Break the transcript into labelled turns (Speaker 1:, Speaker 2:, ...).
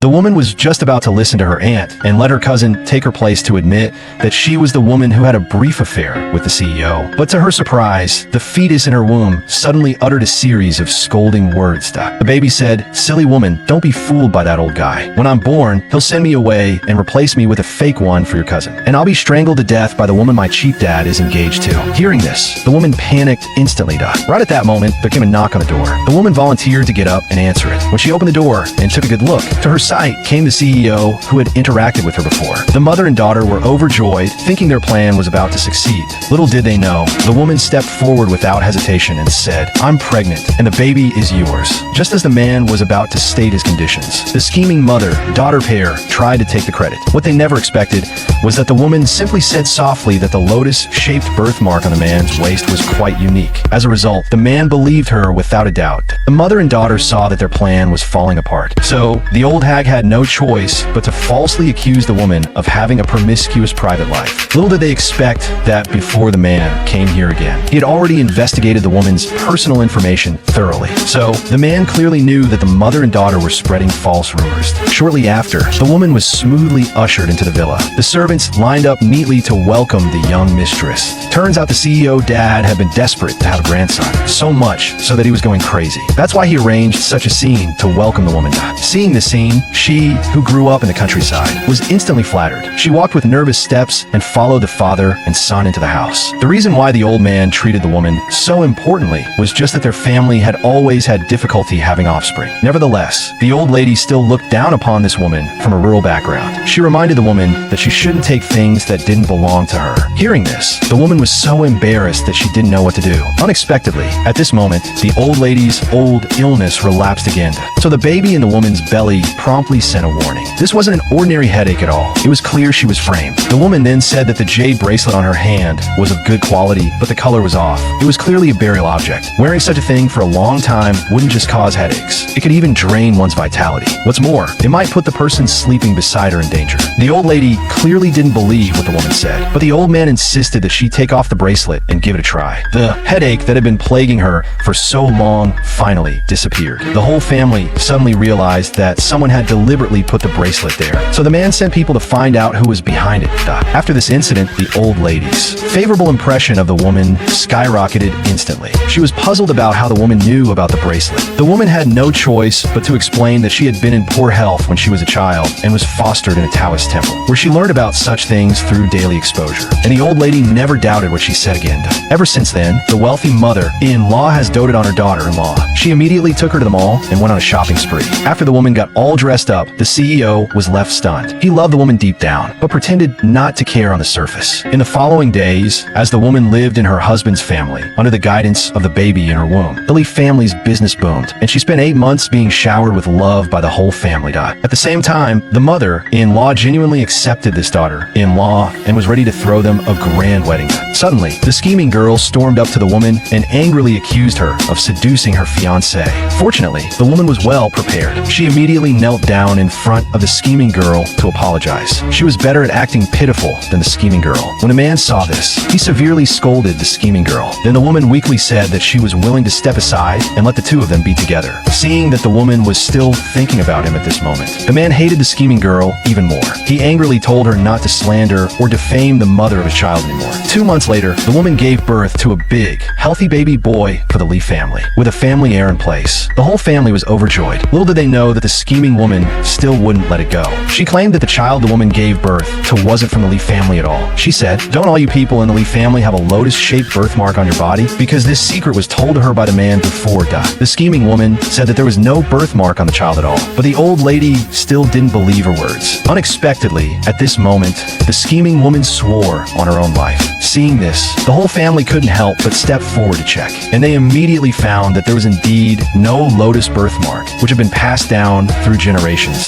Speaker 1: The woman was just about to listen to her aunt and let her cousin take her place to admit that she was the woman who had a brief affair with the CEO. But to her surprise, the fetus in her womb suddenly uttered a series of scolding words. The baby said, "Silly woman, don't be fooled by that old guy. When I'm born, he'll send me away and replace me with a fake one for your cousin. And I'll be strangled to death by the woman my cheap dad is engaged to." Hearing this, the woman panicked instantly. Right at that moment, there came a knock on the door. The woman volunteered to get up and answer it. When she opened the door and took a good look, to her sight came the CEO who had interacted with her before. The mother and daughter were overjoyed, thinking their plan was about to succeed. Little did they know, the woman stepped forward without hesitation and said, "I'm pregnant, and the baby is yours." Just as the man was about to state his conditions, the scheming mother-daughter pair tried to take the credit. What they never expected was that the woman simply said softly that the lotus-shaped birthmark on the man's waist was quite unique. As a result, the man believed her without a doubt. The mother and daughter saw that their plan was falling apart. So, the old hag had no choice but to falsely accuse the woman of having a promiscuous private life. Little did they expect that before the man came here again, he had already investigated the woman's personal information thoroughly. So, the man clearly knew that the mother and daughter were spreading false rumors. Shortly after, the woman was smoothly ushered into the villa. The servants lined up neatly to welcome the young mistress. Turns out the CEO dad had been desperate to have a grandson, so much so that he was going crazy. That's why he arranged such a scene to welcome the woman. Seeing the scene, she, who grew up in the countryside, was instantly flattered. She walked with nervous steps and followed the father and son into the house. The reason why the old man treated the woman so importantly was just that their family had always had difficulty having offspring. Nevertheless, the old lady still looked down upon this woman from a rural background. She reminded the woman that she shouldn't take things that didn't belong to her. Hearing this, the woman was so embarrassed that she didn't know what to do. Unexpectedly, at this moment, the old lady's old illness relapsed again. So the baby in the woman's belly promptly sent a warning. This wasn't an ordinary headache at all. It was clear she was framed. The woman then said that the jade bracelet on her hand was of good quality, but the color was off. It was clearly a burial object. Wearing such a thing for a long time wouldn't just cause headaches. It could even drain one's vitality. What's more, it might put the person sleeping beside her in danger. The old lady clearly didn't believe what the woman said, but the old man insisted that she take off the bracelet and give it a try. The headache that had been plaguing her for so long finally disappeared. The whole family suddenly realized that someone had deliberately put the bracelet there, so the man sent people to find out who was behind it. After this incident, the old lady's favorable impression of the woman skyrocketed instantly. She was puzzled about how the woman knew about the bracelet. The woman had no choice but to explain that she had been in poor health when she was a child and was fostered in a Taoist temple, where she learned about such things through daily exposure. And the old lady never doubted what she said again. Ever since then, the wealthy mother-in-law has doted on her daughter-in-law. She immediately took her to the mall and went on a shopping spree. After the woman got all dressed up, the CEO was left stunned. He loved the woman deep down, but pretended not to care on the surface. In the following days, as the woman lived in her husband's family, under the guidance of the baby in her womb, the Lee family's business boomed, and she spent 8 months being showered with love by the whole family. At the same time, the mother-in-law genuinely accepted this daughter-in-law and was ready to throw them a grand wedding. Suddenly, the scheming girl stormed up to the woman and angrily accused her of seducing her fiancé. Fortunately, the woman was well prepared. She immediately knelt down in front of the scheming girl to apologize. She was better at acting pitiful than the scheming girl. When a man saw this, he severely scolded the scheming girl. Then the woman weakly said that she was willing to step aside and let the two of them be together. Seeing that the woman was still thinking about him at this moment, the man hated the scheming girl even more. He angrily told her not to slander or defame the mother of his child anymore. 2 months later, the woman gave birth to a big, healthy baby boy for the Lee family, with a family heir in place. The whole family was overjoyed. Little did they know that the scheming woman still wouldn't let it go. She claimed that the child the woman gave birth to wasn't from the Lee family at all. She said, "Don't all you people in the Lee family have a lotus-shaped birthmark on your body?" Because this secret was told to her by the man before death. The scheming woman said that there was no birthmark on the child at all, but the old lady still didn't believe her words. Unexpectedly, at this moment, the scheming woman swore on her own life. Seeing this, the whole family couldn't help but step forward to check, and they immediately found that there was indeed no lotus birthmark, which had been passed down through generations.